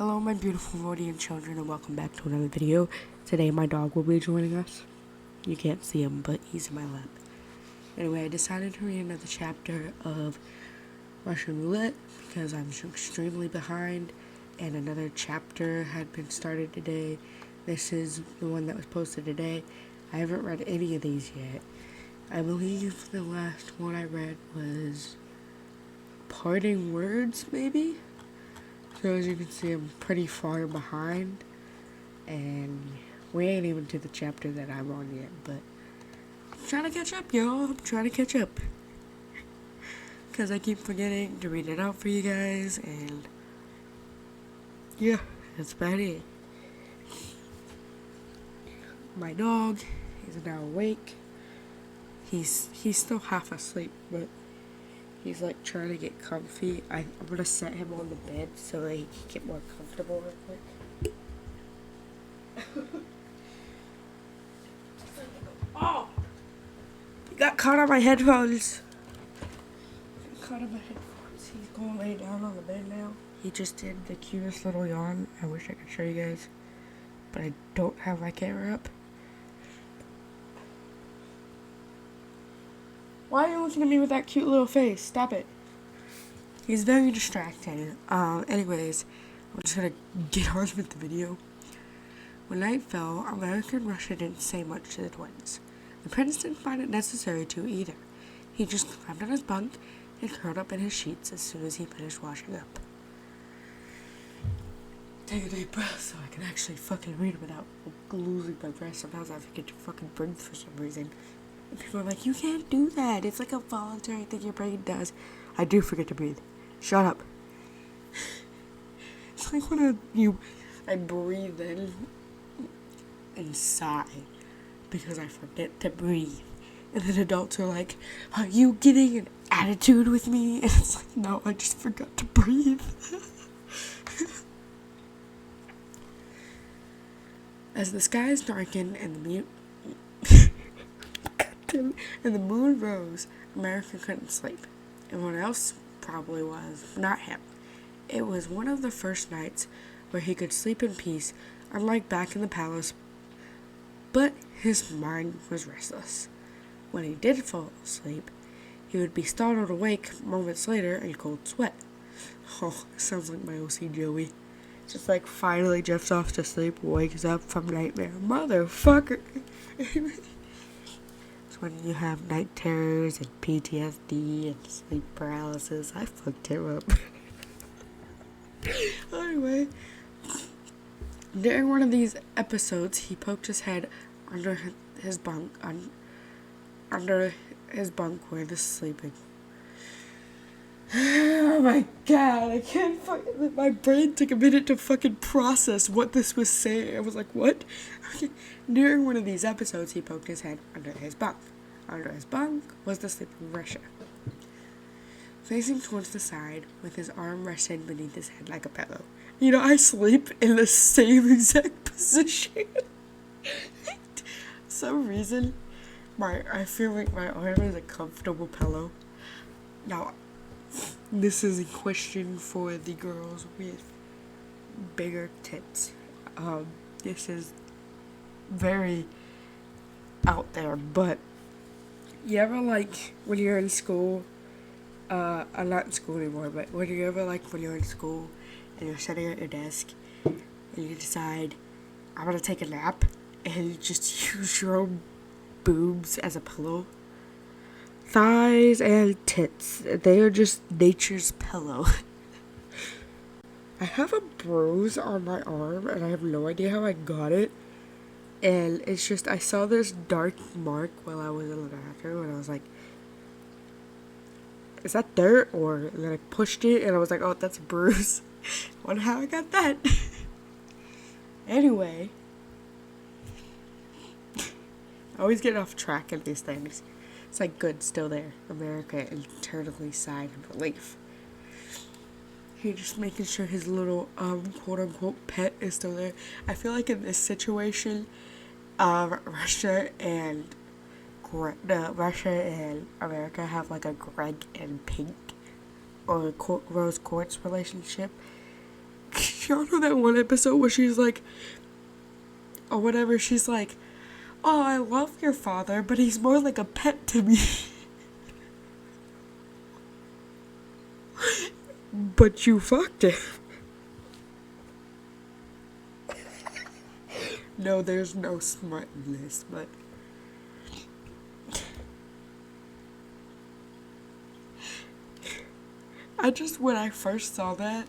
Hello my beautiful Rhodian children and welcome back to another video. Today my dog will be joining us. You can't see him, but he's in my lap. Anyway, I decided to read another chapter of Russian Roulette because I'm extremely behind and another chapter had been started today. This is the one that was posted today. I haven't read any of these yet. I believe the last one I read was Parting Words, maybe? So as you can see, I'm pretty far behind, and we ain't even to the chapter that I'm on yet, but I'm trying to catch up, y'all. I'm trying to catch up. Because I keep forgetting to read it out for you guys, and yeah, that's about it. My dog is now awake. He's still half asleep, but he's like trying to get comfy. I'm gonna set him on the bed so that he can get more comfortable real quick. Oh! He got caught on my headphones. He's gonna lay down on the bed now. He just did the cutest little yawn. I wish I could show you guys, but I don't have my camera up. Why are you looking at me with that cute little face? Stop it. He's very distracting. Anyways, I'm just gonna get on with the video. When night fell, America and Russia didn't say much to the twins. The prince didn't find it necessary to either. He just climbed on his bunk and curled up in his sheets as soon as he finished washing up. Take a deep breath so I can actually fucking read without losing my breath. Sometimes I forget to fucking breathe for some reason. And people are like, you can't do that. It's like a voluntary thing your brain does. I do forget to breathe. Shut up. It's like when I breathe in and sigh because I forget to breathe. And then adults are like, are you getting an attitude with me? And it's like, no, I just forgot to breathe. As the skies darkened and the moon rose, America couldn't sleep. Everyone else probably was, not him. It was one of the first nights where he could sleep in peace, unlike back in the palace, but his mind was restless. When he did fall asleep, he would be startled awake moments later in cold sweat. Oh, sounds like my OC Joey. Just like finally drifts off to sleep, wakes up from nightmare. Motherfucker! When you have night terrors and PTSD and sleep paralysis, I fucked him up. Anyway, during one of these episodes, he poked his head under his bunk, under his bunk where he was sleeping. Oh my god, I can't fucking, my brain took a minute to fucking process what this was saying. I was like, what? During one of these episodes, he poked his head under his bunk. Under his bunk was the sleeping Russia, facing towards the side with his arm resting beneath his head like a pillow. You know, I sleep in the same exact position. Some reason, I feel like my arm is a comfortable pillow. Now, this is a question for the girls with bigger tits. This is very out there, but you ever like when you're in school, I'm not in school anymore, but when you ever like when you're in school and you're sitting at your desk and you decide, I'm gonna take a nap, and you just use your own boobs as a pillow? Thighs and tits, they are just nature's pillow. I have a bruise on my arm and I have no idea how I got it. And it's just, I saw this dark mark while I was in the bathroom and I was like, is that dirt? And then I pushed it and I was like, oh, that's a bruise. I wonder how I got that. Anyway, I always get off track of these things. It's like good, still there. America internally sighed in relief. He just making sure his little quote-unquote pet is still there. I feel like in this situation, Russia and America have like a Greg and Pink or rose quartz relationship. y'all know that one episode where she's like, or whatever, she's like, oh, I love your father, but he's more like a pet to me. But you fucked him. No, there's no smart in this, but when I first saw that,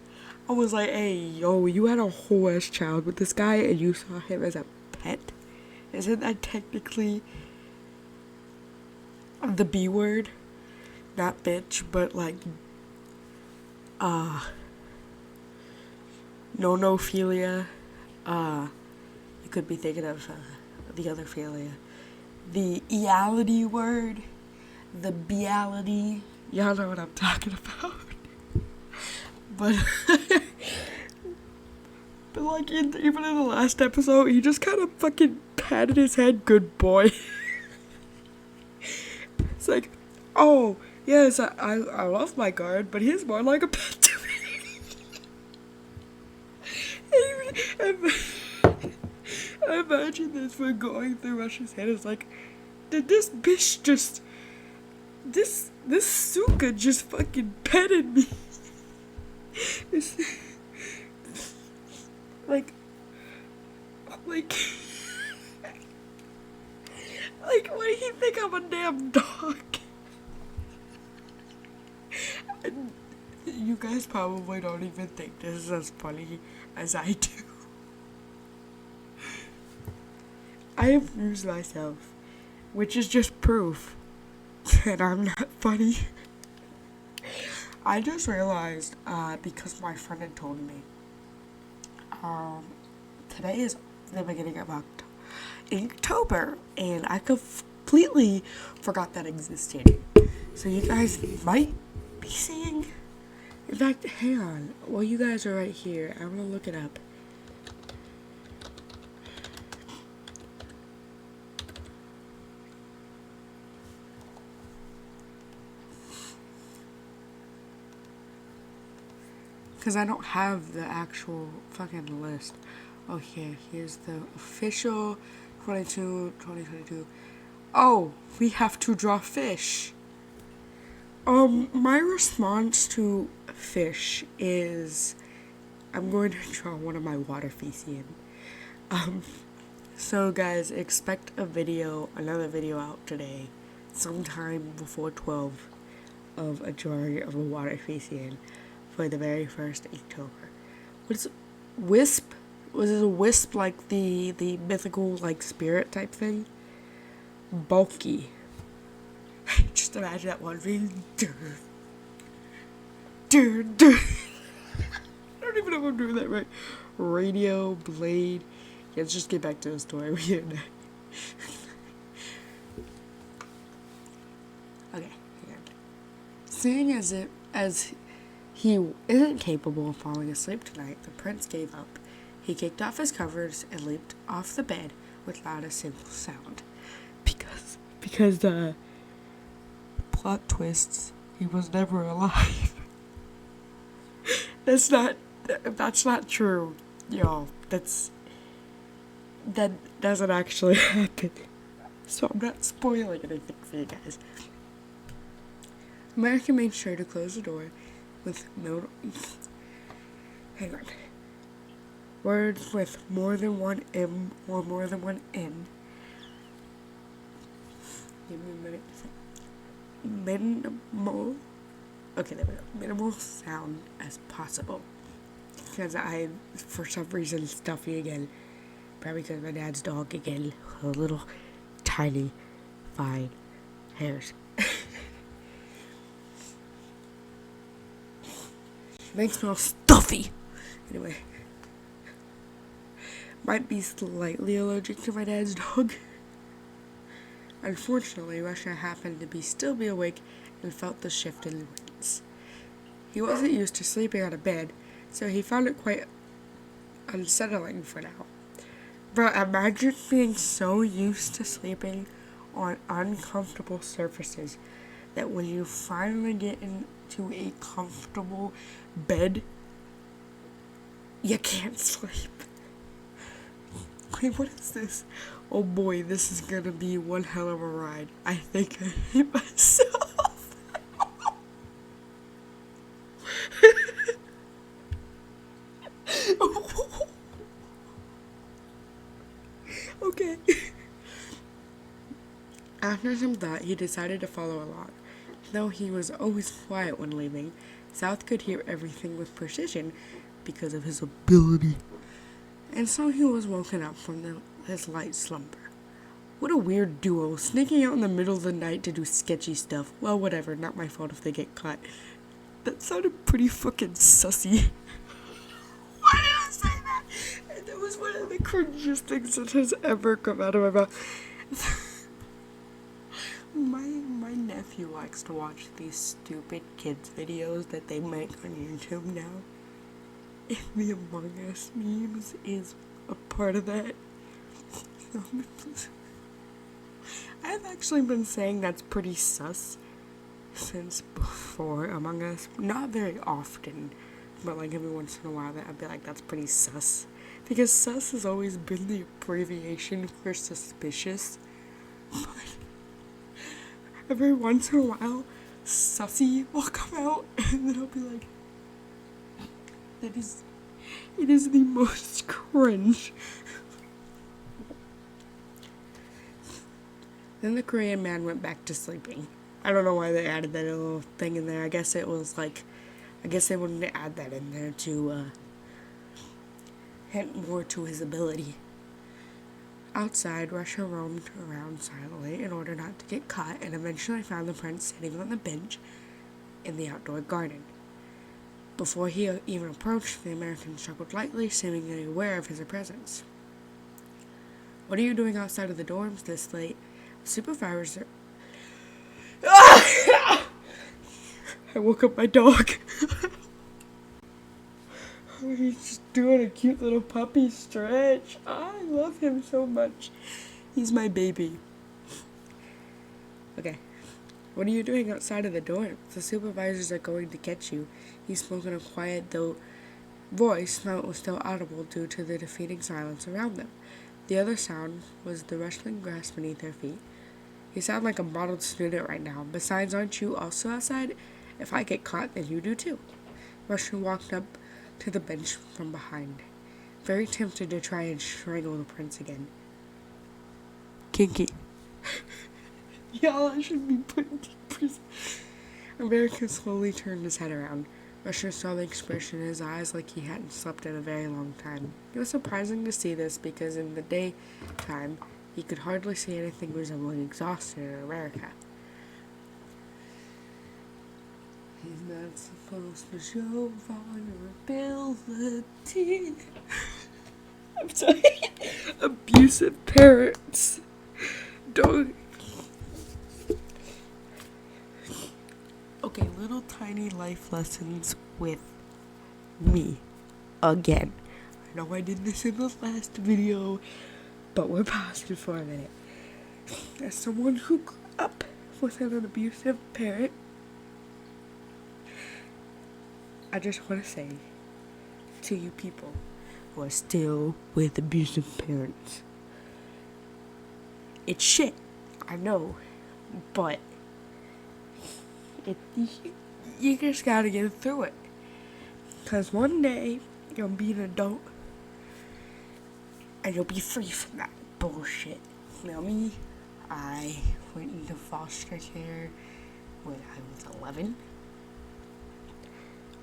I was like, hey, yo, you had a whole ass child with this guy and you saw him as a pet? Isn't that technically the B word? Not bitch, but like, no-no-philia. You could be thinking of the other philia. The eality word. The beality. Y'all know what I'm talking about. But like, even in the last episode, he just kind of fucking patted his head, good boy. It's like, oh, yes, I love my guard, but he's more like a pet to me. I imagine this one going through Rush's head. It's like, did this bitch just, this Suka just fucking petted me? Like, what do you think I'm a damn dog? You guys probably don't even think this is as funny as I do. I amuse myself, which is just proof that I'm not funny. I just realized, because my friend had told me, today is the beginning of October, and I completely forgot that existed. So you guys might be seeing, in fact, hang on, while you guys are right here, I'm gonna look it up. Because I don't have the actual fucking list. Oh, here's the official 2022. Oh, we have to draw fish. My response to fish is I'm going to draw one of my water Waterfeasian. So guys, expect another video out today, sometime before 12, of a drawing of a water Waterfeasian for the very first October. What's wisp? Was it a wisp like the mythical like spirit type thing? Bulky. Just imagine that one being I don't even know if I'm doing that right. Radio, blade. Yeah, let's just get back to the story. Okay, hang on. Seeing as he isn't capable of falling asleep tonight, the prince gave up. He kicked off his covers and leaped off the bed without a single sound. Because the plot twists, he was never alive. That's not true, y'all. That doesn't actually happen. So I'm not spoiling anything for you guys. America made sure to close the door with no. Hang on. Words with more than one M or more than one N. Give me a minute. Minimal. Okay, there we go. Minimal sound as possible. Because for some reason, stuffy again. Probably because my dad's dog again. A little tiny, fine hairs. Makes me all stuffy. Anyway. Might be slightly allergic to my dad's dog. Unfortunately, Russia happened to still be awake and felt the shift in winds. He wasn't used to sleeping on a bed, so he found it quite unsettling for now. But imagine being so used to sleeping on uncomfortable surfaces that when you finally get into a comfortable bed, You can't sleep. Wait, what is this? Oh boy, this is gonna be one hell of a ride. I think I hate myself. Okay. After some thought, he decided to follow along. Though he was always quiet when leaving, South could hear everything with precision because of his ability. And so he was woken up from his light slumber. What a weird duo, sneaking out in the middle of the night to do sketchy stuff. Well, whatever, not my fault if they get caught. That sounded pretty fucking sussy. Why did I say that? That was one of the cringiest things that has ever come out of my mouth. My nephew likes to watch these stupid kids videos that they make on YouTube now. And the Among Us memes is a part of that. I've actually been saying that's pretty sus since before Among Us. Not very often, but like every once in a while I'd be like, that's pretty sus. Because sus has always been the abbreviation for suspicious. But every once in a while, sussy will come out, and then I'll be like, it is the most cringe. Then the Korean man went back to sleeping. I don't know why they added that little thing in there. I guess they wanted to add that in there to hint more to his ability. Outside, Russia roamed around silently in order not to get caught and eventually found the prince sitting on the bench in the outdoor garden. Before he even approached, the American chuckled lightly, seemingly aware of his presence. "What are you doing outside of the dorms this late?" Supervisor. I woke up my dog. He's just doing a cute little puppy stretch. I love him so much. He's my baby. Okay. "What are you doing outside of the dorm? The supervisors are going to catch you." He spoke in a quiet, though voice that was still audible due to the defeating silence around them. The other sound was the rustling grass beneath their feet. "You sound like a modeled student right now. Besides, aren't you also outside? If I get caught, then you do too." Russian walked up to the bench from behind, very tempted to try and strangle the prince again. Kinky. Y'all, I should be put in prison. American slowly turned his head around. Russia saw the expression in his eyes like he hadn't slept in a very long time. It was surprising to see this because in the daytime, he could hardly see anything resembling exhaustion in America. "He's not supposed to show vulnerability." I'm sorry. Abusive parents. Don't. Okay, little tiny life lessons with me. Again. I know I did this in the last video, but we're past it for a minute. As someone who grew up with an abusive parent, I just want to say to you people who are still with abusive parents, it's shit, I know, but you just gotta get through it. Because one day, you'll be an adult, and you'll be free from that bullshit. Now me, I went into foster care when I was 11.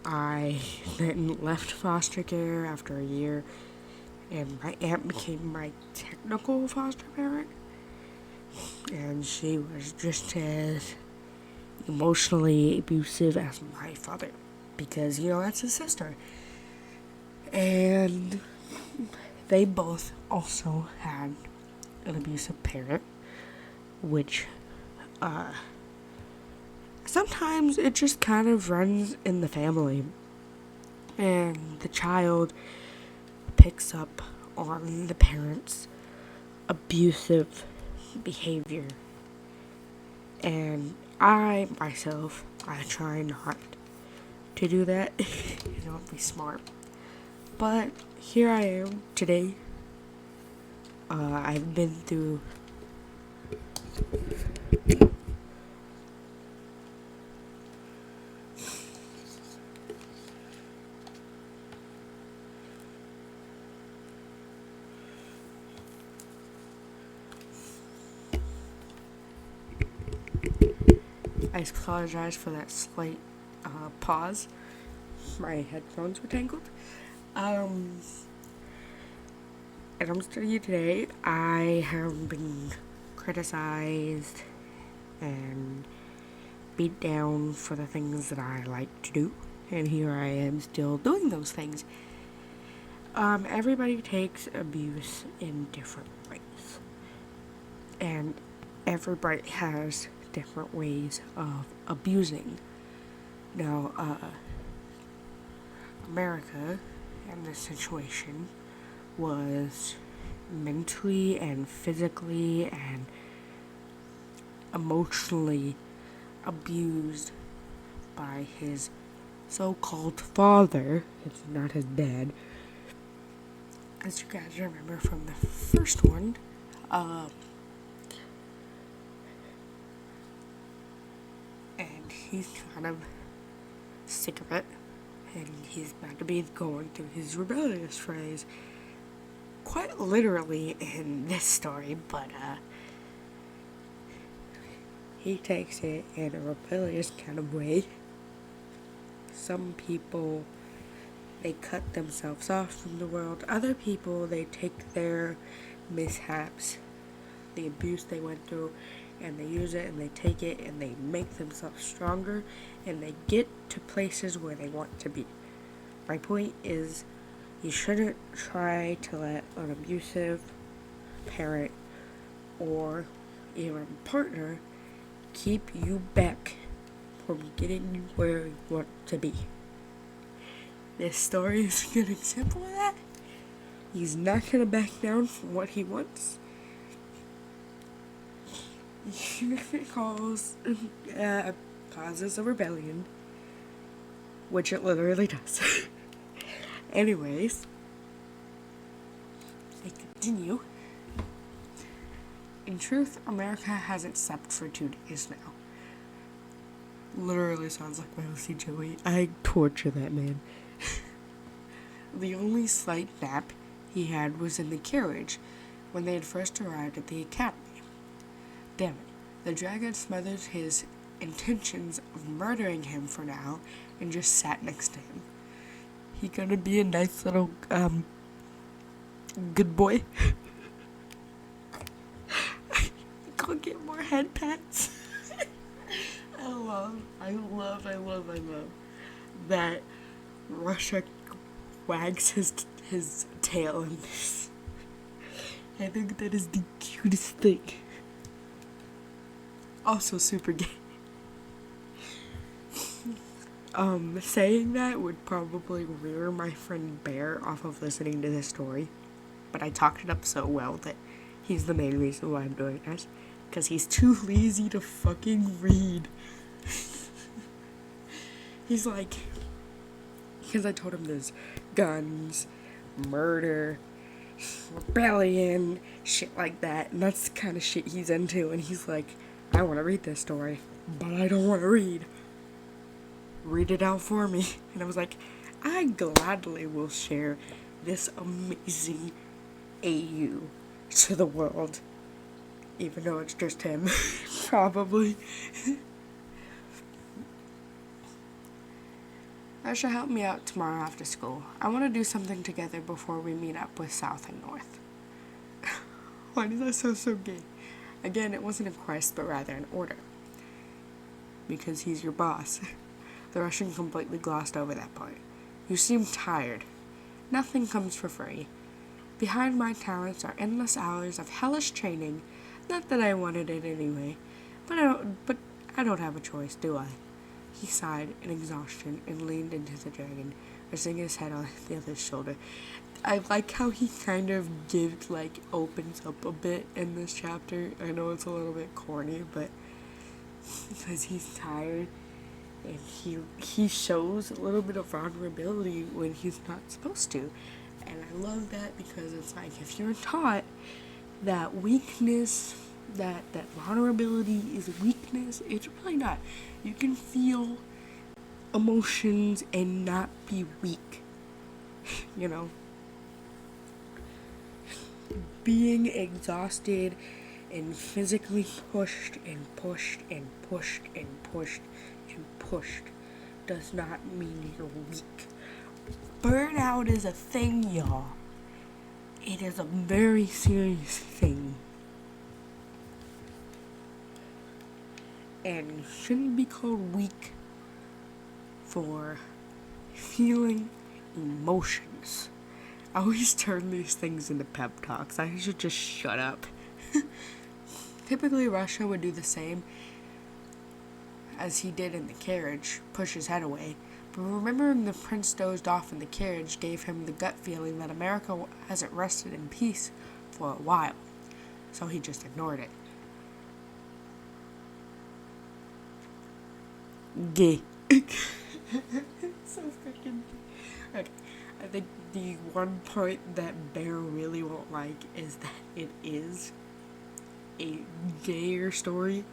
I then left foster care after a year, and my aunt became my technical foster parent. And she was just as emotionally abusive as my father, because, that's his sister. And they both also had an abusive parent, which, sometimes it just kind of runs in the family, and the child picks up on the parent's abusive behavior. And I try not to do that. Be smart. But here I am today. I've been through I apologize for that slight pause. My headphones were tangled. And I'm still here today. I have been criticized and beat down for the things that I like to do. And here I am still doing those things. Everybody takes abuse in different ways. And everybody has different ways of abusing. Now, America in this situation was mentally and physically and emotionally abused by his so-called father. It's not his dad. As you guys remember from the first one, and he's kind of sick of it, and he's about to be going through his rebellious phase, quite literally in this story, but he takes it in a rebellious kind of way. Some people, they cut themselves off from the world. Other people, they take their mishaps, the abuse they went through, and they use it and they take it and they make themselves stronger and they get to places where they want to be. My point is, you shouldn't try to let an abusive parent or even partner keep you back from getting you where you want to be. This story is a good example of that. He's not going to back down from what he wants. Even if it causes a rebellion, which it literally does. Anyways, I continue. In truth, America hasn't slept for 2 days now. Literally sounds like my OC Joey. I torture that man. The only slight nap he had was in the carriage when they had first arrived at the academy. Damn it, the dragon smothered his intentions of murdering him for now and just sat next to him. He gonna be a nice little, good boy. Go get more head pats. I love that Russia wags his tail in this. I think that is the cutest thing. Also super gay. Saying that would probably rear my friend Bear off of listening to this story, but I talked it up so well that he's the main reason why I'm doing this, because he's too lazy to fucking read. He's like, because I told him there's guns, murder, rebellion, shit like that, and that's the kind of shit he's into, and he's like, I want to read this story, but I don't want to read. Read it out for me. And I was like, I gladly will share this amazing AU to the world, even though it's just him. Probably. That should help me out tomorrow after school. I want to do something together before we meet up with South and North. Why does that sound so gay? Again, it wasn't a request, but rather an order. Because he's your boss. The Russian completely glossed over that part. You seem tired. Nothing comes for free. Behind my talents are endless hours of hellish training. Not that I wanted it anyway, but I don't have a choice, do I? He sighed in exhaustion and leaned into the dragon, resting his head on the other's shoulder. I like how he kind of opens up a bit in this chapter. I know it's a little bit corny, but because he's tired and he shows a little bit of vulnerability when he's not supposed to. And I love that because it's like if you're taught that weakness, that vulnerability is weakness, it's really not. You can feel emotions and not be weak. You know, being exhausted and physically pushed and pushed and pushed and pushed and pushed does not mean you're weak. Burnout is a thing, y'all. It is a very serious thing. And you shouldn't be called weak for feeling emotions. I always turn these things into pep talks. I should just shut up. Typically, Russia would do the same as he did in the carriage, push his head away. But remembering the prince dozed off in the carriage gave him the gut feeling that America hasn't rested in peace for a while. So he just ignored it. Gay. So freaking. Okay. I think the one point that Bear really won't like is that it is a gayer story.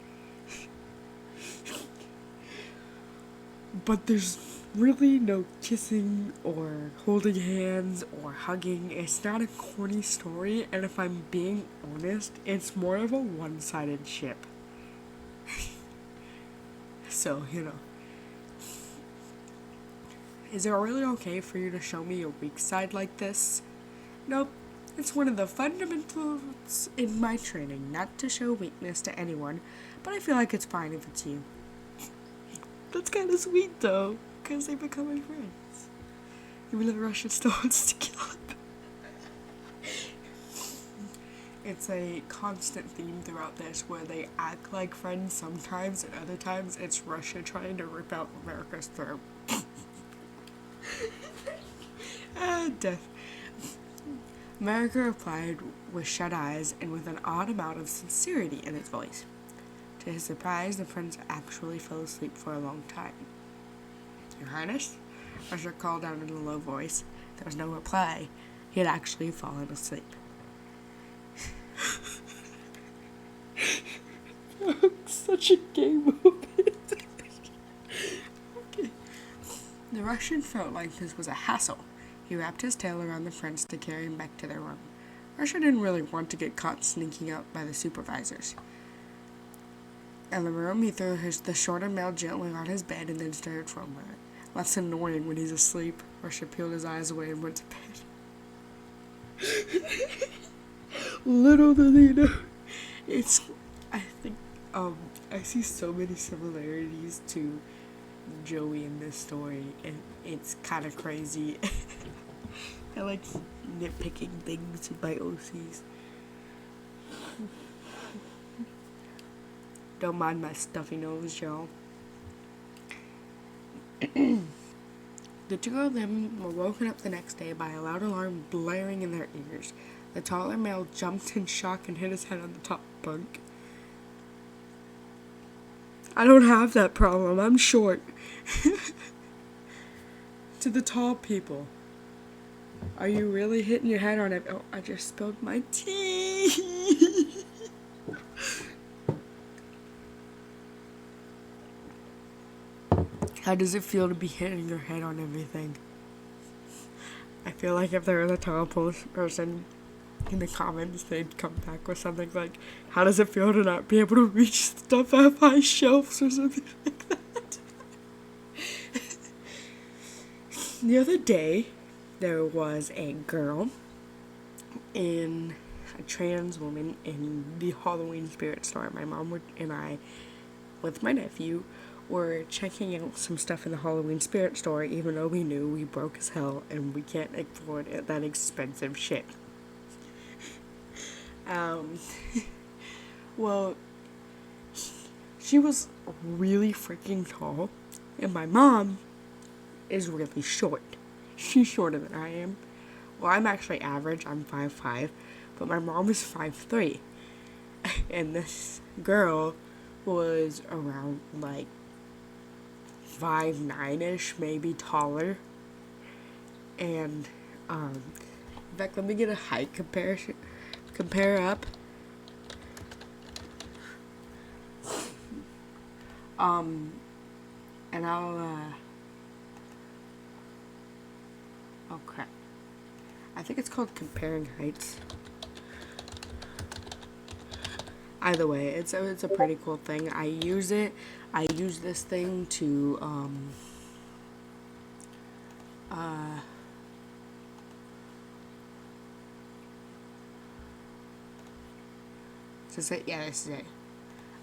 But there's really no kissing or holding hands or hugging. It's not a corny story, and if I'm being honest, it's more of a one-sided ship. So, you know. Is it really okay for you to show me your weak side like this? Nope. It's one of the fundamentals in my training not to show weakness to anyone, but I feel like it's fine if it's you. That's kind of sweet though, because they become my friends. Even though the Russian still wants to kill him. It's a constant theme throughout this where they act like friends sometimes, and other times it's Russia trying to rip out America's throat. Death. America replied with shut eyes and with an odd amount of sincerity in its voice. To his surprise, the prince actually fell asleep for a long time. Your Highness? Russia called out in a low voice. There was no reply. He had actually fallen asleep. Such a gay moment. Okay. The Russian felt like this was a hassle. He wrapped his tail around the prince to carry him back to their room. Russia didn't really want to get caught sneaking out by the supervisors. In the room, he threw the shorter male gently on his bed and then stared for a moment. Less annoying when he's asleep. Russia peeled his eyes away and went to bed. Little did he know. I think, I see so many similarities to Joey in this story, and it's kind of crazy. I like nitpicking things in my OCs. Don't mind my stuffy nose, y'all. The two of them were woken up the next day by a loud alarm blaring in their ears. The taller male jumped in shock and hit his head on the top bunk. I don't have that problem. I'm short. To the tall people. Are you really hitting your head on it? Oh, I just spilled my tea. How does it feel to be hitting your head on everything? I feel like if there was a tall person in the comments, they'd come back with something like, how does it feel to not be able to reach stuff off high shelves or something like that? The other day, there was a girl a trans woman in the Halloween spirit store. My mom and I, with my nephew, were checking out some stuff in the Halloween spirit store, even though we knew we broke as hell and we can't afford that expensive shit. Well, she was really freaking tall, and my mom is really short. She's shorter than I am. Well, I'm actually average. I'm 5'5", but my mom is 5'3", and this girl was around like 5'9"-ish, maybe taller. And In fact, let me get a height comparison. Compare up. And I'll, oh crap. I think it's called comparing heights. Either way, it's a pretty cool thing. I use it. I use this thing to, this is it? Yeah, this is it.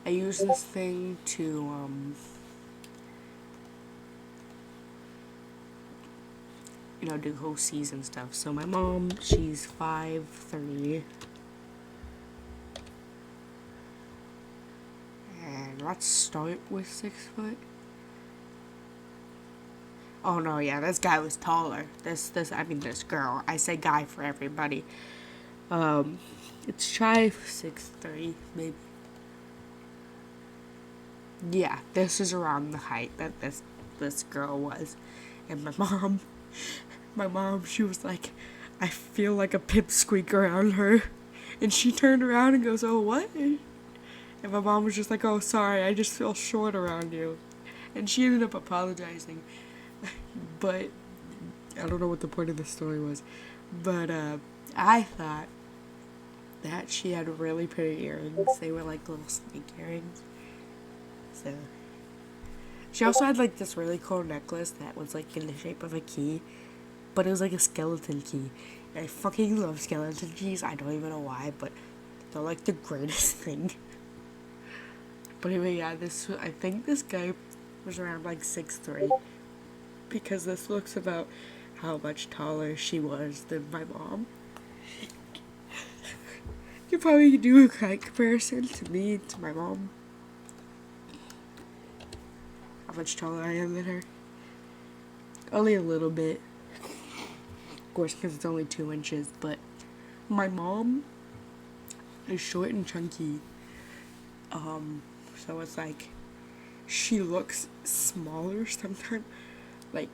I use this thing to, do whole season stuff. So my mom, she's 5'3". And let's start with 6 foot. Oh no, yeah, this guy was taller. This girl. I say guy for everybody. It's shy of 6'3", maybe. Yeah, this is around the height that this girl was. And my mom, she was like, I feel like a pipsqueak around her. And she turned around and goes, oh, what? And my mom was just like, oh, sorry, I just feel short around you. And she ended up apologizing. But I don't know what the point of the story was. But I thought that she had really pretty earrings. They were like little snake earrings. So she also had like this really cool necklace that was like in the shape of a key. But it was like a skeleton key. And I fucking love skeleton keys. I don't even know why, but they're like the greatest thing. But anyway, yeah, I think this guy was around like 6'3". Because this looks about how much taller she was than my mom. You probably do a height comparison to me, to my mom. How much taller I am than her. Only a little bit. Of course, because it's only 2 inches, but my mom is short and chunky. So it's like, she looks smaller sometimes. Like,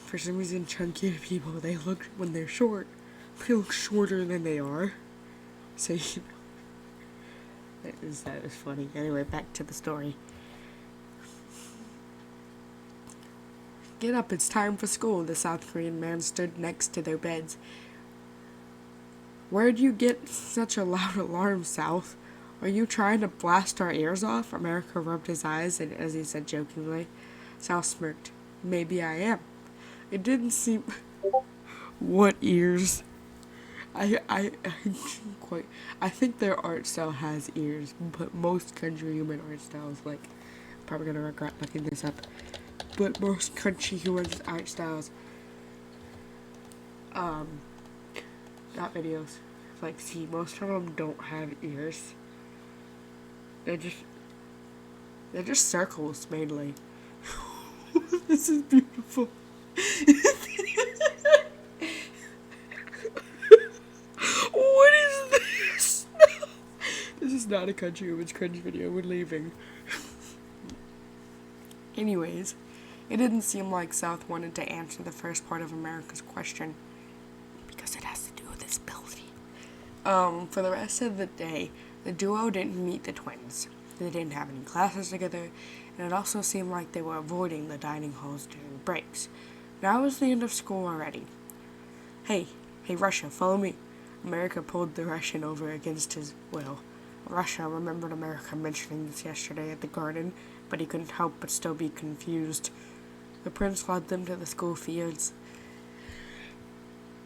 for some reason, chunky people, when they're short, they look shorter than they are. So, that is funny. Anyway, back to the story. Get up, it's time for school. The South Korean man stood next to their beds. Where'd you get such a loud alarm, South? Are you trying to blast our ears off? America rubbed his eyes, and as he said jokingly, South smirked. Maybe I am. It didn't seem... What ears? I think their art style has ears, but most country human art styles, like, probably gonna regret looking this up, but most country human art styles, not videos, like, see, most of them don't have ears. They're just circles, mainly. This is beautiful. What is this? No. This is not a country woman's cringe video. We're leaving. Anyways, it didn't seem like South wanted to answer the first part of America's question because it has to do with its ability. For the rest of the day, the duo didn't meet the twins. They didn't have any classes together, and it also seemed like they were avoiding the dining halls during breaks. Now it was the end of school already. Hey, Russia, follow me. America pulled the Russian over against his will. Russia remembered America mentioning this yesterday at the garden, but he couldn't help but still be confused. The prince led them to the school fields.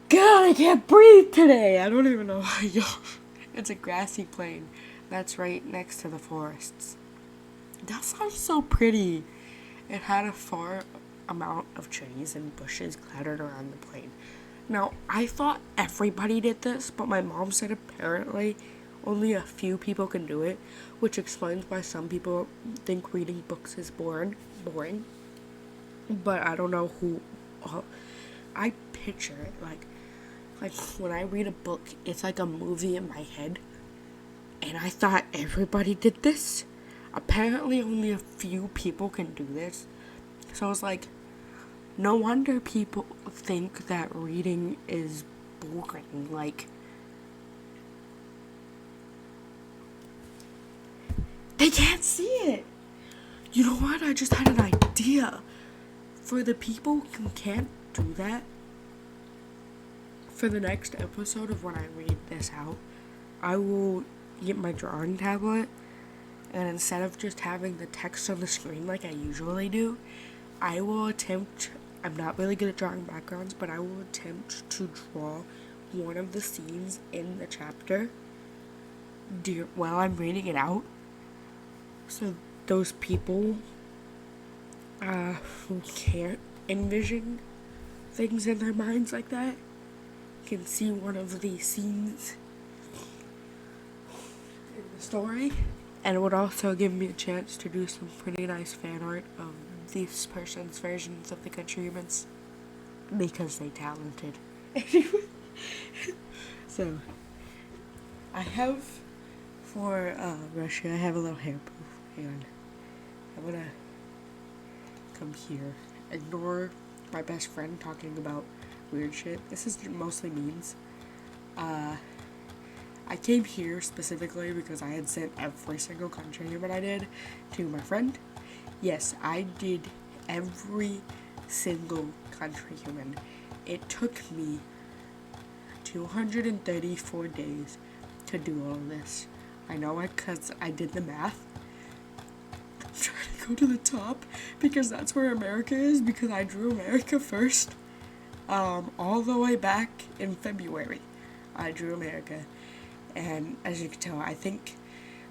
God, I can't breathe today! I don't even know why. It's a grassy plain that's right next to the forests. That sounds so pretty. It had a far amount of trees and bushes cluttered around the plain. Now, I thought everybody did this, but my mom said apparently only a few people can do it, which explains why some people think reading books is boring. But I don't know who. I picture it like when I read a book, it's like a movie in my head, and I thought everybody did this. Apparently, only a few people can do this. So it's like, no wonder people think that reading is boring. Like, they can't see it. You know what? I just had an idea. For the people who can't do that, for the next episode of when I read this out, I will get my drawing tablet, and instead of just having the text on the screen like I usually do, I will attempt, I'm not really good at drawing backgrounds, but I will attempt to draw one of the scenes in the chapter while I'm reading it out. So those people who can't envision things in their minds like that can see one of these scenes in the story. And it would also give me a chance to do some pretty nice fan art of this person's versions of the countrymen's, because they talented. Anyway, so I have for Russia, I have a little hair poof. Hang on. I'm gonna come here. Ignore my best friend talking about weird shit. This is mostly memes. I came here specifically because I had sent every single countryman I did to my friend. Yes, I did every single countryman. It took me 234 days to do all of this. I know it because I did the math. I'm trying to go to the top because that's where America is, because I drew America first. All the way back in February, I drew America. And as you can tell, I think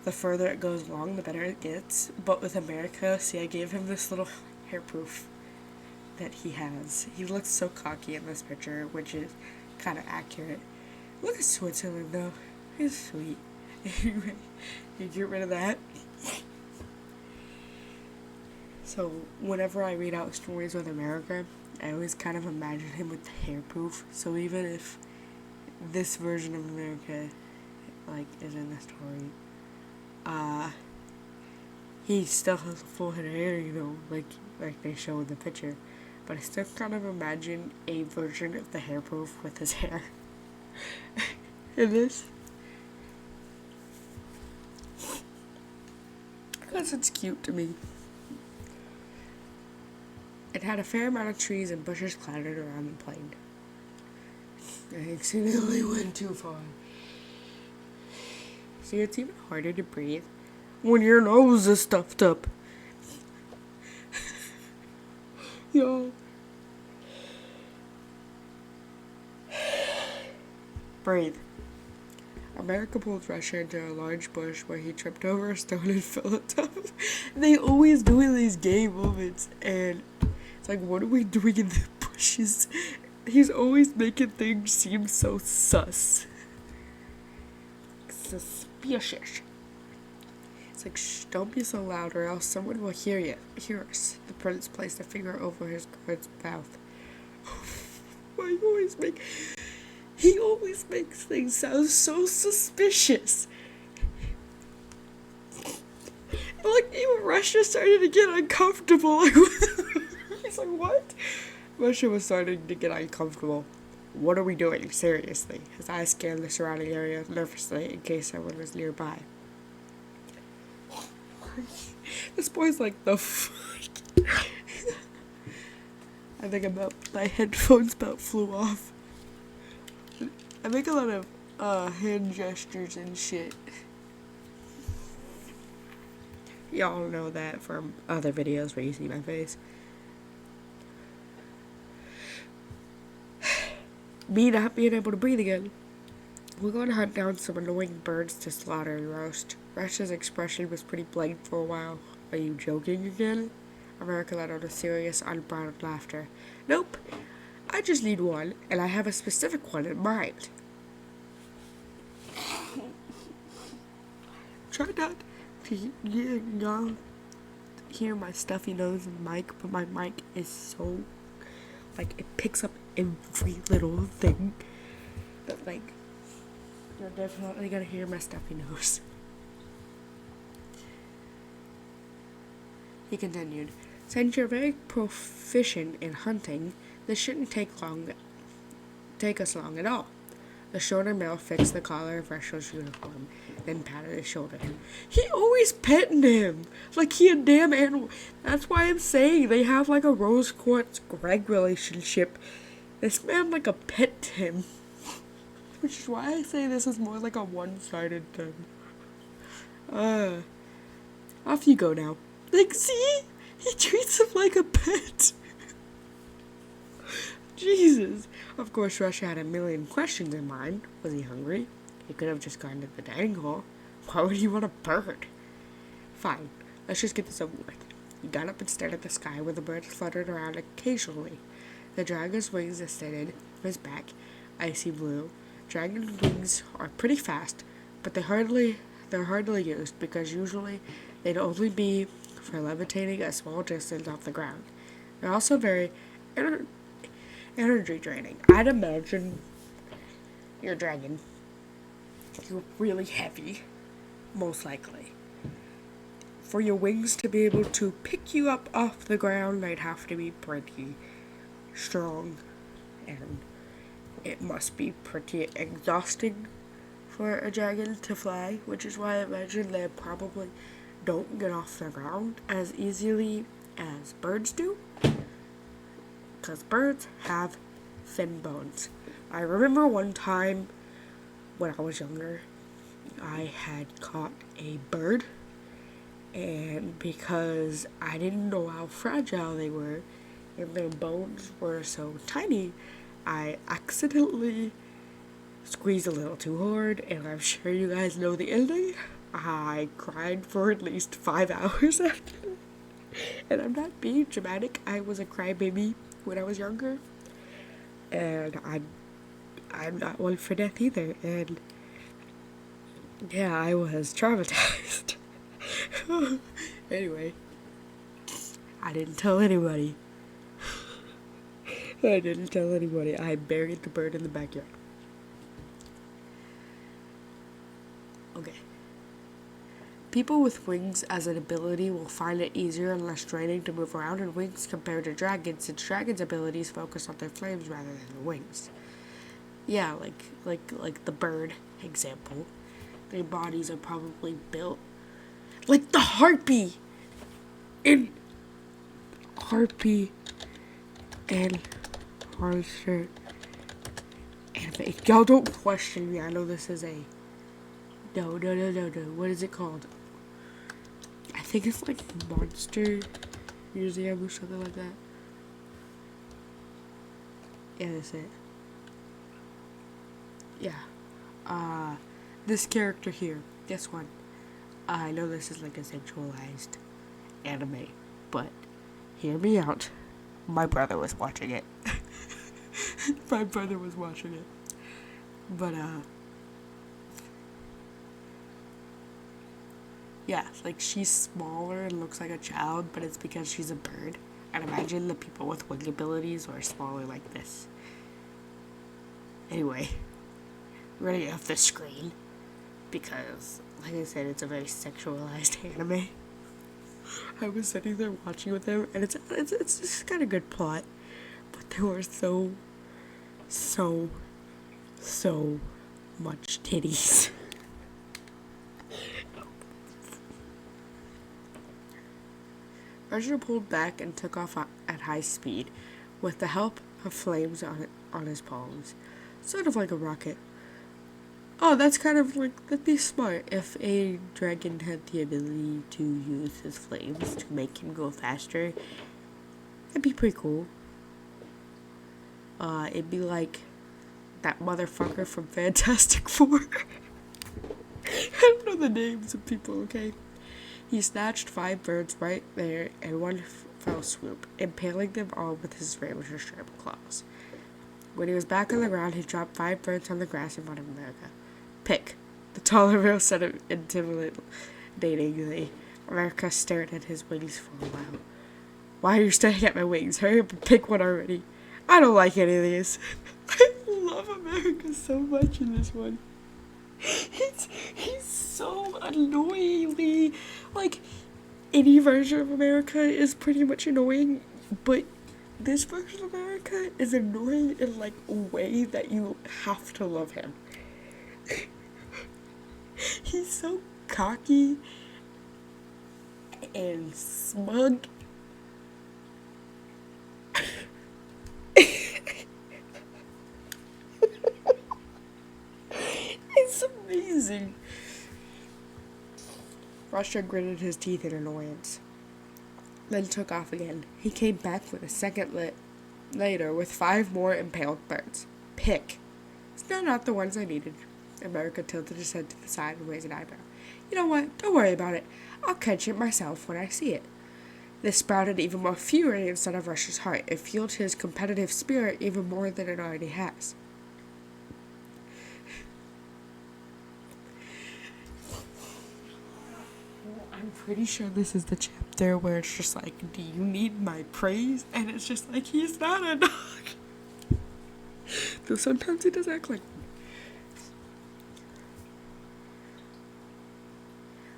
the further it goes along, the better it gets. But with America, see, I gave him this little hair proof that he has. He looks so cocky in this picture, which is kind of accurate. Look at Switzerland, though. It's sweet. Anyway, you get rid of that. So, whenever I read out stories with America, I always kind of imagine him with the hair proof. So even if this version of America is in the story, he still has a full head of hair, like they show in the picture. But I still kind of imagine a version of the hair proof with his hair in this. Because it's cute to me. It had a fair amount of trees and bushes clattered around the plain. I accidentally went too far. See, it's even harder to breathe when your nose is stuffed up. Yo. Breathe. America pulled Russia into a large bush where he tripped over a stone and fell on top of. They always do in these gay moments, and it's like, what are we doing in the bushes? He's always making things seem so sus. Suspicious. It's like, shh, don't be so loud or else someone will hear us. The prince placed a finger over his guard's mouth. Why you always make... He always makes things sound so suspicious. Like, even Russia started to get uncomfortable. Like, he's like, what? Russia was starting to get uncomfortable. What are we doing? Seriously. His eyes scanned the surrounding area nervously in case someone was nearby. This boy's like, the fuck? I think my headphones about flew off. I make a lot of hand gestures and shit. Y'all know that from other videos where you see my face. Me not being able to breathe again. We're going to hunt down some annoying birds to slaughter and roast. Russia's expression was pretty blank for a while. Are you joking again? America let out a serious, unbridled laughter. Nope. I just need one, and I have a specific one in mind. Try not to y'all hear my stuffy nose in the mic, but my mic is so, it picks up every little thing that, you're definitely gonna hear my stuffy nose. He continued, since you're very proficient in hunting, this shouldn't take us long at all. The shorter male fixed the collar of Reshel's uniform, then patted his shoulder. He always petting him like he a damn animal. That's why I'm saying they have like a rose quartz Greg relationship. This man like a pet to him. Which is why I say this is more like a one-sided thing. Off you go now. Like, see? He treats him like a pet. Jesus. Of course, Russia had a million questions in mind. Was he hungry? He could have just gone to the dining hall. Why would he want a bird? Fine. Let's just get this over with. He got up and stared at the sky where the birds fluttered around occasionally. The dragon's wings extended from his back, icy blue. Dragon wings are pretty fast, but they're hardly used because usually they'd only be for levitating a small distance off the ground. They're also very energy draining. I'd imagine your dragon, you're really heavy, most likely. For your wings to be able to pick you up off the ground, they'd have to be pretty strong, and it must be pretty exhausting for a dragon to fly, which is why I imagine they probably don't get off the ground as easily as birds do, because birds have thin bones. I remember one time when I was younger, I had caught a bird, and because I didn't know how fragile they were, and their bones were so tiny, I accidentally squeezed a little too hard, and I'm sure you guys know the ending. I cried for at least 5 hours after. And I'm not being dramatic. I was a crybaby when I was younger, and I'm not one for death either. And yeah, I was traumatized. Anyway, I didn't tell anybody. I buried the bird in the backyard. Okay. People with wings as an ability will find it easier and less draining to move around in wings compared to dragons, since dragons' abilities focus on their flames rather than their wings. Yeah, like the bird example. Their bodies are probably built like the harpy and Harvester anime. Y'all don't question me. I know this is a no. What is it called? I think it's like Monster Museum or something like that. Yeah, that's it. Yeah. This character here. This one. I know this is like a sexualized anime, but hear me out. My brother was watching it. But, yeah, like, she's smaller and looks like a child, but it's because she's a bird. And imagine the people with wing abilities are smaller like this. Anyway, we're gonna get off the screen, because, like I said, it's a very sexualized anime. I was sitting there watching with them, and it's just got a good plot, but there were so much titties. Roger pulled back and took off at high speed, with the help of flames on his palms, sort of like a rocket. Oh, that's kind of like, that'd be smart if a dragon had the ability to use his flames to make him go faster. That'd be pretty cool. It'd be like that motherfucker from Fantastic Four. I don't know the names of people, okay? He snatched 5 birds right there in one fell swoop, impaling them all with his razor-sharp claws. When he was back on the ground, he dropped 5 birds on the grass in front of America. Pick. The taller male said it intimidatingly. America stared at his wings for a while. Why are you staring at my wings? Hurry up and pick one already. I don't like any of these. I love America so much in this one. He's so annoyingly, like, any version of America is pretty much annoying, but This version of America is annoying in like a way that you have to love him. He's so cocky and smug. It's amazing. Russia gritted his teeth in annoyance, then took off again. He came back with a second later with 5 more impaled birds. Pick. Still not the ones I needed. America tilted his head to the side and raised an eyebrow. You know what? Don't worry about it. I'll catch it myself when I see it. This sprouted even more fury inside of Russia's heart. It fueled his competitive spirit even more than it already has. I'm pretty sure this is the chapter where it's just like, do you need my praise? And it's just like, he's not a dog. Though sometimes he does act like one.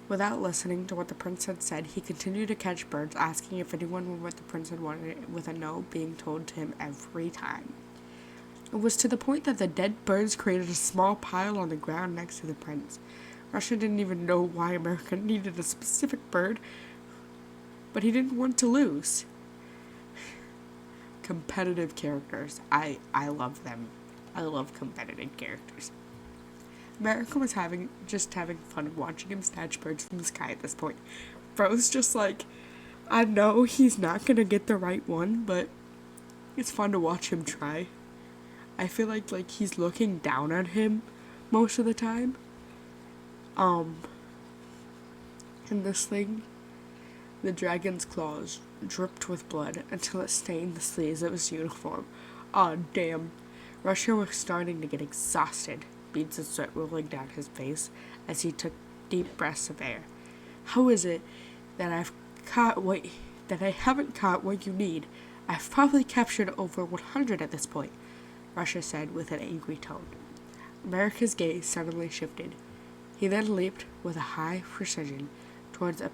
Without listening to what the prince had said, he continued to catch birds, asking if anyone would what the prince had wanted, with a no being told to him every time. It was to the point that the dead birds created a small pile on the ground next to the prince. Russia didn't even know why America needed a specific bird, but he didn't want to lose. Competitive characters. I love them. I love competitive characters. America was having fun watching him snatch birds from the sky at this point. Bro's just like, I know he's not gonna get the right one, but it's fun to watch him try. I feel like he's looking down at him most of the time. In this thing, the dragon's claws dripped with blood until it stained the sleeves of his uniform. Aw, damn. Russia was starting to get exhausted, beads of sweat rolling down his face as he took deep breaths of air. How is it that I haven't caught what you need? I've probably captured over 100 at this point, Russia said with an angry tone. America's gaze suddenly shifted. He then leaped with a high precision towards a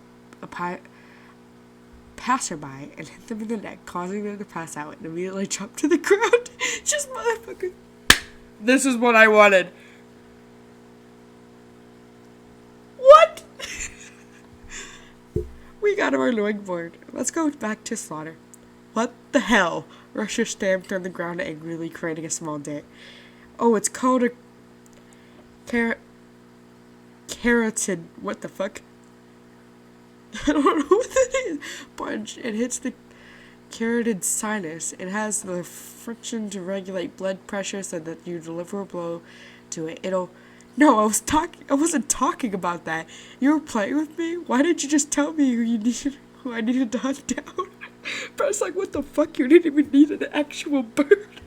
passerby and hit them in the neck, causing them to pass out and immediately jump to the ground. Just motherfucker. This is what I wanted. What? We got our annoying board. Let's go back to slaughter. What the hell? Russia stamped on the ground angrily, creating a small dent. Oh, it's called a carotid. What the fuck? I don't know what that is. Punch. It hits the carotid sinus. It has the friction to regulate blood pressure so that you deliver a blow to it. No, I wasn't talking about that. You were playing with me? Why didn't you just tell me who I needed to hunt down? But it's like, what the fuck? You didn't even need an actual bird.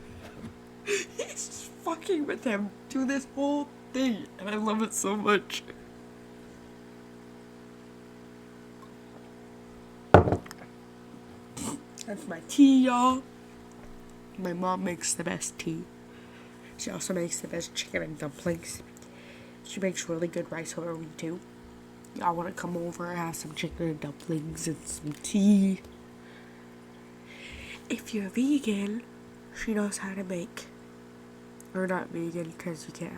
He's just fucking with him through this whole thing, and I love it so much. That's my tea, y'all. My mom makes the best tea. She also makes the best chicken and dumplings. She makes really good rice horror too. Y'all want to come over, have some chicken and dumplings and some tea. If you're vegan, she knows how to make. Or not vegan, because you can't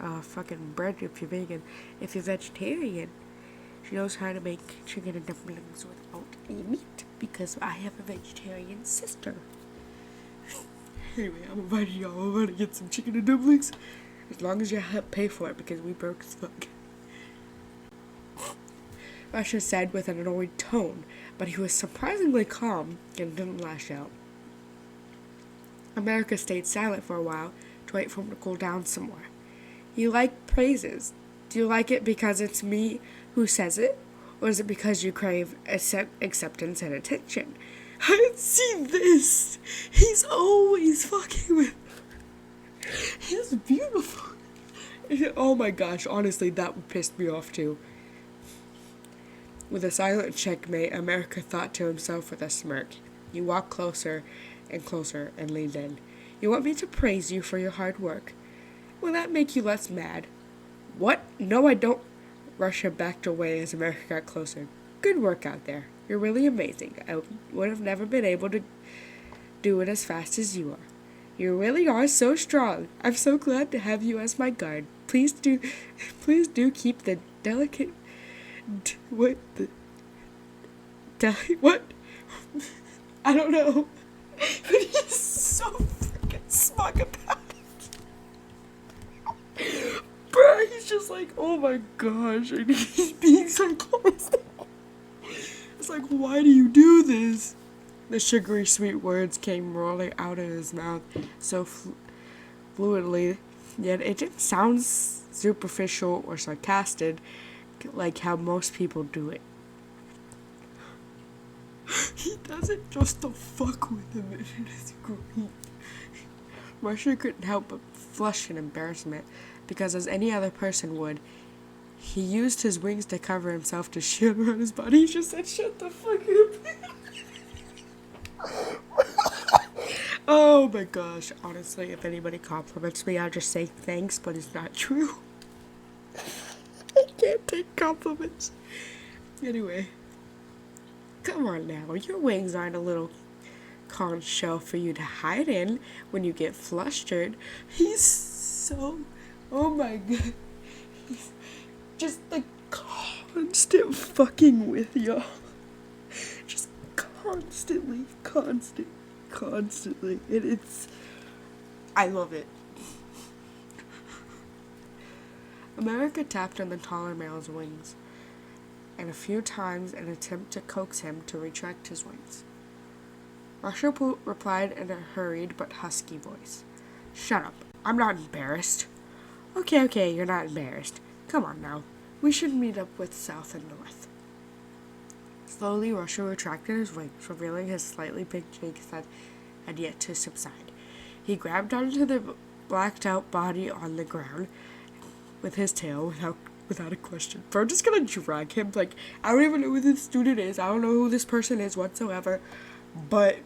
have fucking bread if you're vegan. If you're vegetarian, she knows how to make chicken and dumplings without any meat, because I have a vegetarian sister. Anyway, I'm inviting y'all over to get some chicken and dumplings. As long as you help pay for it, because we broke as fuck. Russia said with an annoyed tone, but he was surprisingly calm and didn't lash out. America stayed silent for a while to wait for him to cool down some more. You like praises. Do you like it because it's me who says it? Or is it because you crave acceptance and attention? I've seen this. He's always fucking with. He's beautiful. Oh my gosh, honestly, that pissed me off too. With a silent checkmate, America thought to himself with a smirk. He walked closer and closer and leaned in. You want me to praise you for your hard work? Will that make you less mad? What? No, I don't. Russia backed away as America got closer. Good work out there. You're really amazing. I would have never been able to do it as fast as you are. You really are so strong. I'm so glad to have you as my guard. Please do keep the delicate, what, what? I don't know. But he's so freaking smug about it. Bro, he's just like, oh my gosh, and he's being sarcastic. It's like, why do you do this? The sugary sweet words came rolling out of his mouth so fluidly, yet it didn't sound superficial or sarcastic like how most people do it. He does it just to fuck with him, and it is great. Marcia couldn't help but flush in embarrassment, because as any other person would, he used his wings to cover himself to shield around his body. He just said, shut the fuck up. Oh my gosh, honestly, if anybody compliments me, I'll just say thanks, but it's not true. I can't take compliments. Anyway. Come on now, your wings aren't a little conch shell for you to hide in when you get flustered. He's so, oh my god, he's just like constant fucking with y'all. Just constantly. And it's, I love it. America tapped on the taller male's wings, and a few times in an attempt to coax him to retract his wings. Russia replied in a hurried but husky voice. Shut up. I'm not embarrassed. Okay, you're not embarrassed. Come on now. We should meet up with South and North. Slowly, Russia retracted his wings, revealing his slightly pink cheeks that had yet to subside. He grabbed onto the blacked-out body on the ground with his tail without a question. Bro, I'm just gonna drag him. Like, I don't even know who this student is. I don't know who this person is whatsoever. But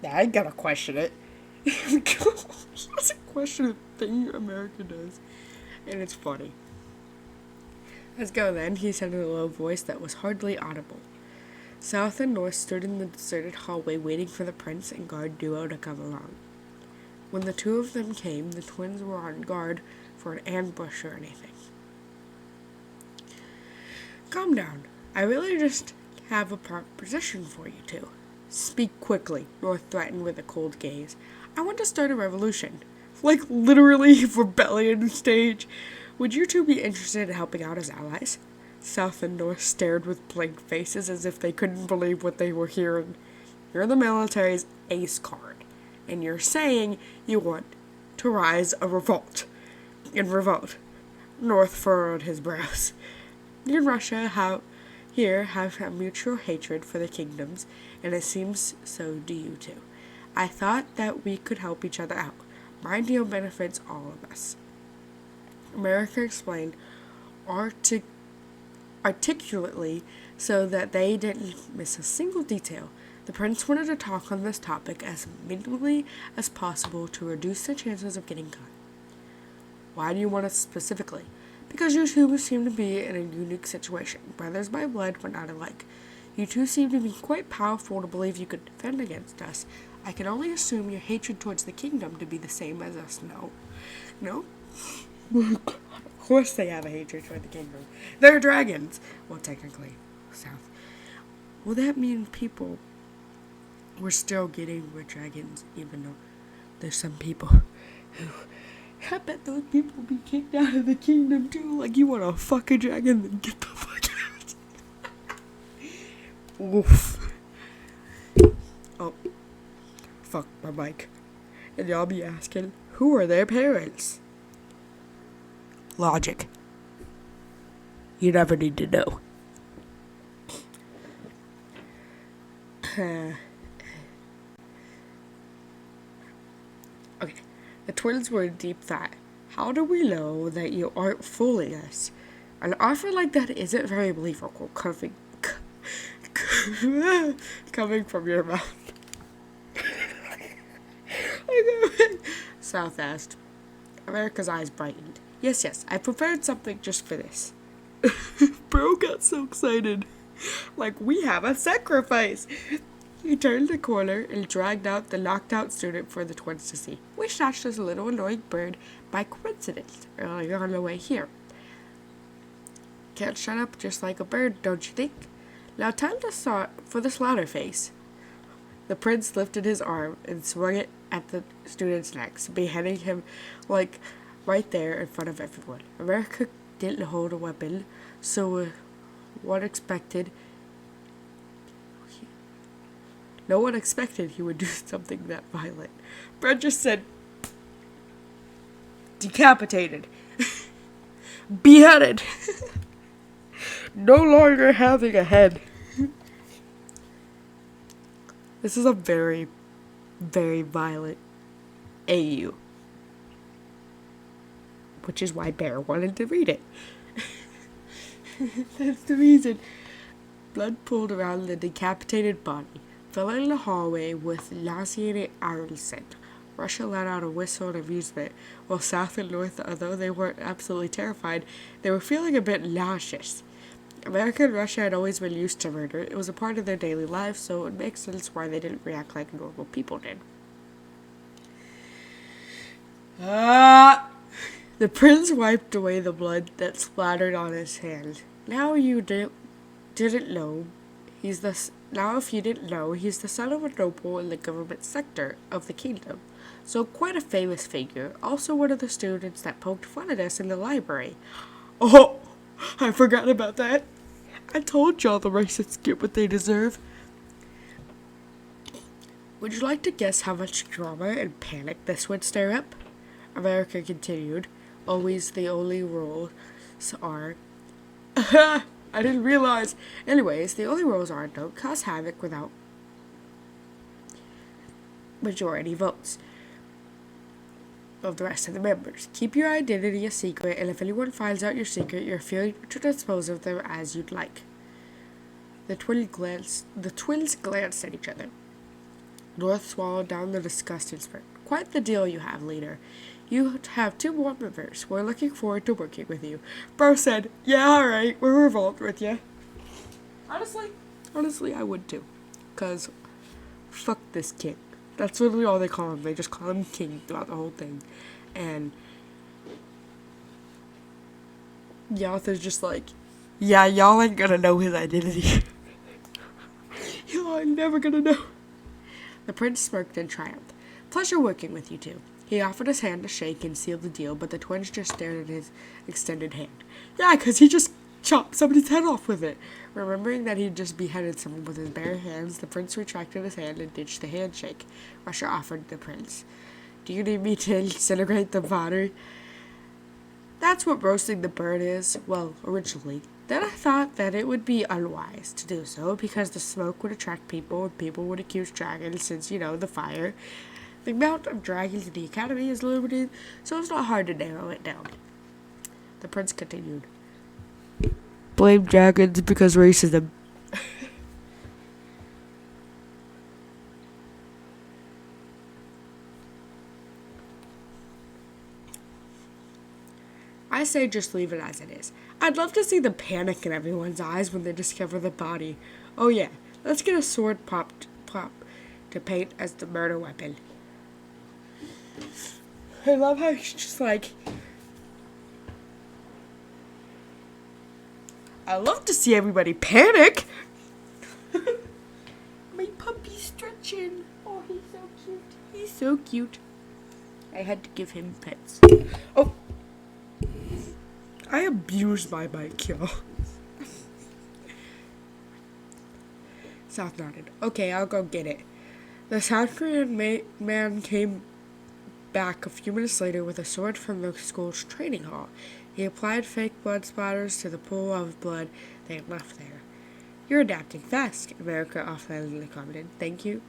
I ain't gonna question it. He doesn't question a thing America does. And it's funny. Let's go then, he said in a low voice that was hardly audible. South and North stood in the deserted hallway waiting for the prince and guard duo to come along. When the two of them came, the twins were on guard for an ambush or anything. Calm down. I really just have a proposition for you two. Speak quickly, North threatened with a cold gaze. I want to start a revolution. Like, literally, rebellion stage. Would you two be interested in helping out as allies? South and North stared with blank faces as if they couldn't believe what they were hearing. You're the military's ace card, and you're saying you want to rise a revolt. North furrowed his brows. You and Russia have a mutual hatred for the kingdoms, and it seems so do you two. I thought that we could help each other out. My deal benefits all of us. America explained articulately so that they didn't miss a single detail. The prince wanted to talk on this topic as minimally as possible to reduce the chances of getting caught. Why do you want it specifically? Because you two seem to be in a unique situation. Brothers by blood, but not alike. You two seem to be quite powerful to believe you could defend against us. I can only assume your hatred towards the kingdom to be the same as us. No? Of course they have a hatred toward the kingdom. They're dragons. Well, technically, South. Will that mean people were still getting with dragons, even though there's some people who... I bet those people will be kicked out of the kingdom too. Like, you want to fuck a dragon, then get the fuck out. Oof. Oh. Fuck my mic. And y'all be asking, who are their parents? Logic. You never need to know. Okay. The twins were in deep thought. How do we know that you aren't fooling us? An offer like that isn't very believable coming from your mouth. South asked. America's eyes brightened. Yes, I prepared something just for this. Bro got so excited. Like, we have a sacrifice. He turned the corner and dragged out the knocked out student for the twins to see. We snatched this little annoying bird by coincidence earlier on the way here. Can't shut up just like a bird, don't you think? Now time to start for the slaughter face. The prince lifted his arm and swung it at the student's neck, beheading him like right there in front of everyone. America didn't hold a weapon, so one expected no one expected he would do something that violent. Brett just said, decapitated, beheaded, no longer having a head. This is a very, very violent AU, which is why Bear wanted to read it. That's the reason. Blood pooled around the decapitated body, filling the hallway with nauseating iron scent. Russia let out a whistle in amusement, while South and North, although they weren't absolutely terrified, they were feeling a bit nauseous. America and Russia had always been used to murder. It was a part of their daily life, so it makes sense why they didn't react like normal people did. The prince wiped away the blood that splattered on his hand. Now if you didn't know, he's the son of a noble in the government sector of the kingdom. So quite a famous figure. Also one of the students that poked fun at us in the library. Oh, I forgot about that. I told y'all the racists get what they deserve. Would you like to guess how much drama and panic this would stir up? America continued. Always the only rules are... I didn't realize. Anyways, the only rules are don't cause havoc without majority votes of the rest of the members. Keep your identity a secret, and if anyone finds out your secret, you're free to dispose of them as you'd like. The twins glanced at each other. North swallowed down the disgust and spurt. Quite the deal you have, leader. You have 2 more members. We're looking forward to working with you. Bro said, yeah, alright, we're revolted with you. Honestly, I would too. Because, fuck this king. That's literally all they call him. They just call him king throughout the whole thing. And the author's just like, yeah, y'all ain't gonna know his identity. Y'all ain't never gonna know. The prince smirked in triumph. Pleasure working with you two. He offered his hand to shake and seal the deal, but the twins just stared at his extended hand. Yeah, 'cause he just chopped somebody's head off with it. Remembering that he'd just beheaded someone with his bare hands, the prince retracted his hand and ditched the handshake. Russia offered the prince. Do you need me to incinerate the body? That's what roasting the bird is. Well, originally. Then I thought that it would be unwise to do so, because the smoke would attract people, and people would accuse dragons since, the fire. The amount of dragons in the academy is limited, so it's not hard to narrow it down. The prince continued. Blame dragons because racism. I say just leave it as it is. I'd love to see the panic in everyone's eyes when they discover the body. Oh yeah, let's get a sword prop to paint as the murder weapon. I love how he's just like, I love to see everybody panic. My puppy's stretching. Oh, he's so cute. He's so cute. I had to give him pets. Oh, I abused my mic, y'all. South nodded. Okay, I'll go get it. The South Korean man came back a few minutes later with a sword from the school's training hall. He applied fake blood splatters to the pool of blood they had left there. You're adapting fast, America offhandedly commented. Thank you.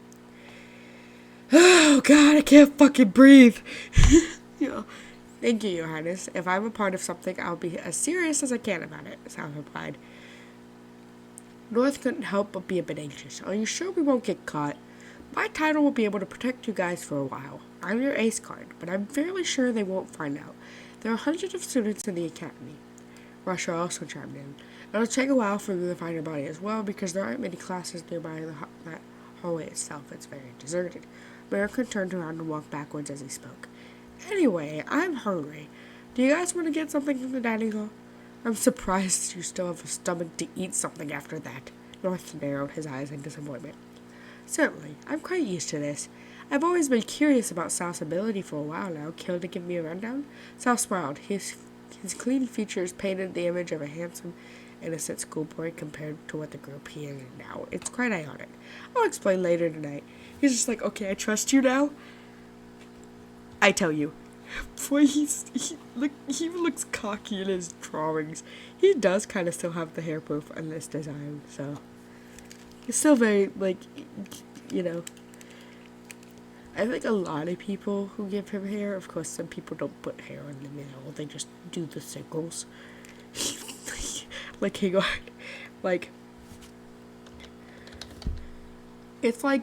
Oh god, I can't fucking breathe. Thank you, Your Highness. If I'm a part of something, I'll be as serious as I can about it, South replied. North couldn't help but be a bit anxious. Are you sure we won't get caught? My title will be able to protect you guys for a while. I'm your ace card, but I'm fairly sure they won't find out. There are hundreds of students in the academy. Russia also chimed in. It'll take a while for them to find your body as well, because there aren't many classes nearby that hallway itself is very deserted. America turned around and walked backwards as he spoke. Anyway, I'm hungry. Do you guys want to get something from the dining hall? I'm surprised you still have a stomach to eat something after that. North narrowed his eyes in disappointment. Certainly, I'm quite used to this. I've always been curious about Sal's ability for a while now. Care to give me a rundown? Sal smiled. His clean features painted the image of a handsome, innocent schoolboy compared to what the group he is in now. It's quite ironic. I'll explain later tonight. He's just like, okay, I trust you now. I tell you. Boy, he looks cocky in his drawings. He does kind of still have the hair proof on this design, so it's still very, like, you know. I think a lot of people who give him hair, of course, some people don't put hair in the middle, they just do the circles. Like, hang on. Like, it's like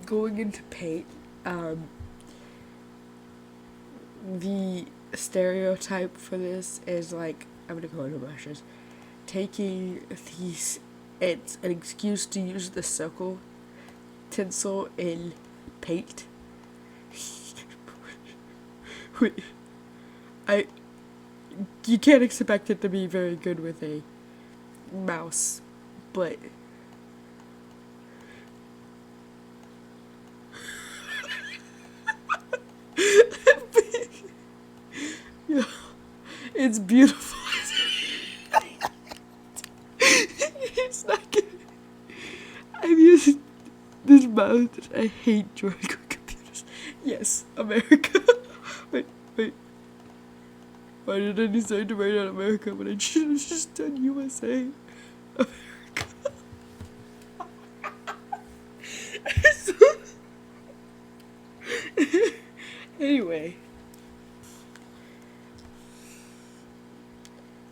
going into paint. The stereotype for this is like, I'm gonna go into brushes. Taking these, it's an excuse to use the circle tinsel in paint. Wait, you can't expect it to be very good with a mouse, but it's beautiful. It's not good. I'm using this mouse. I hate drawing on computers. Yes, America. Wait. Why did I decide to write out America when I should have just done USA? America. Anyway.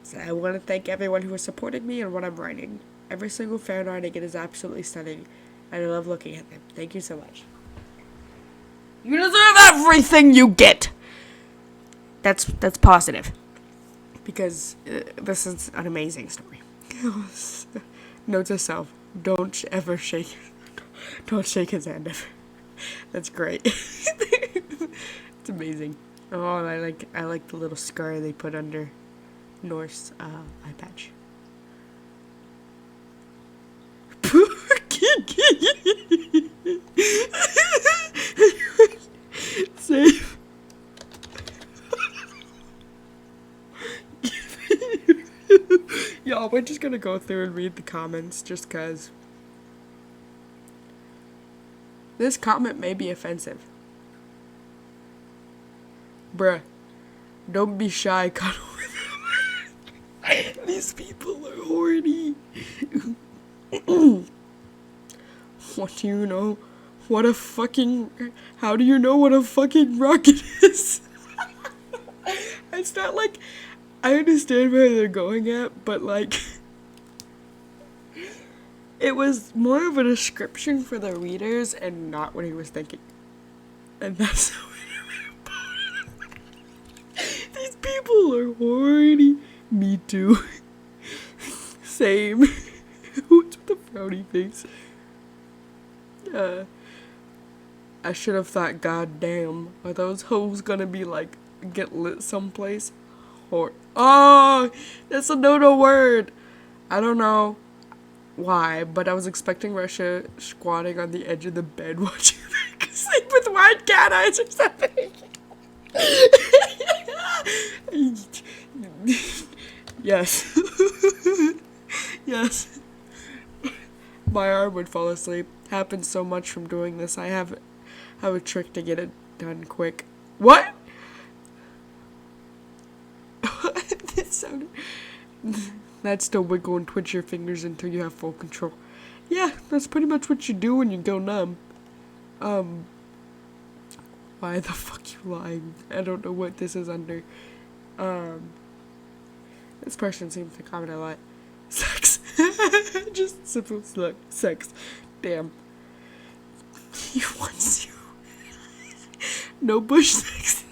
So I want to thank everyone who has supported me and what I'm writing. Every single fan art I get is absolutely stunning, and I love looking at them. Thank you so much. You deserve everything you get! That's positive. Because this is an amazing story. Note to self, don't ever shake his hand ever. That's great. It's amazing. Oh, and I like the little scar they put under North's eye patch. Save. Y'all, we're just gonna go through and read the comments just cause this comment may be offensive. Bruh, don't be shy, cuddle with him. These people are horny. What do you know? How do you know what a fucking rocket is? It's not like, I understand where they're going at, but like, it was more of a description for the readers and not what he was thinking. And that's how these people are horny. Me too. Same. What's with the frowny face? I should have thought, goddamn, are those hoes gonna be like, get lit someplace? Oh, that's a no word. I don't know why, but I was expecting Russia squatting on the edge of the bed watching her sleep with wide cat eyes or something. Yes. Yes. My arm would fall asleep. Happens so much from doing this. I have a trick to get it done quick. What? That sounded... That's to wiggle and twitch your fingers until you have full control. Yeah, that's pretty much what you do when you go numb. Why the fuck you lying? I don't know what this is under. This person seems to comment a lot. Sex. Just simple sex. Damn. He wants you. No bush sex.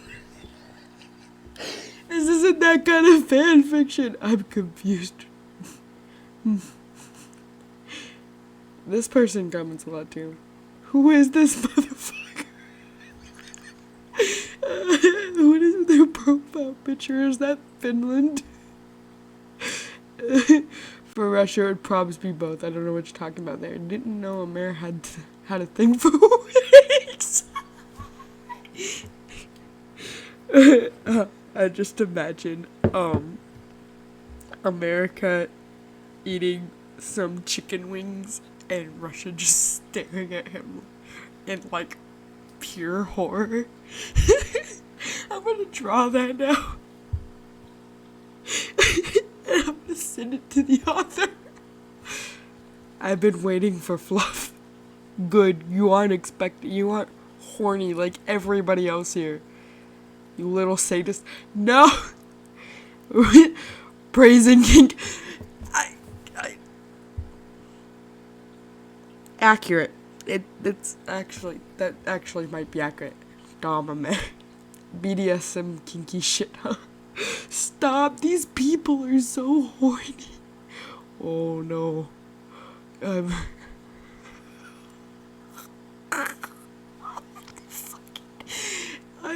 This isn't that kind of fan fiction. I'm confused. This person comments a lot too. Who is this motherfucker? What is their profile picture? Is that Finland? For Russia, it would probably be both. I don't know what you're talking about there. Didn't know Amer had a thing for wigs. I just imagine America eating some chicken wings and Russia just staring at him in like pure horror. I'm gonna draw that now. And I'm gonna send it to the author. I've been waiting for fluff. Good, you aren't horny like everybody else here. You little sadist. No! Praising kink. Accurate. That actually might be accurate. Dom, BDSM kinky shit, huh? Stop, these people are so horny. Oh no. I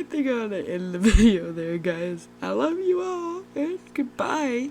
think I'm gonna end the video there, guys. I love you all, and goodbye.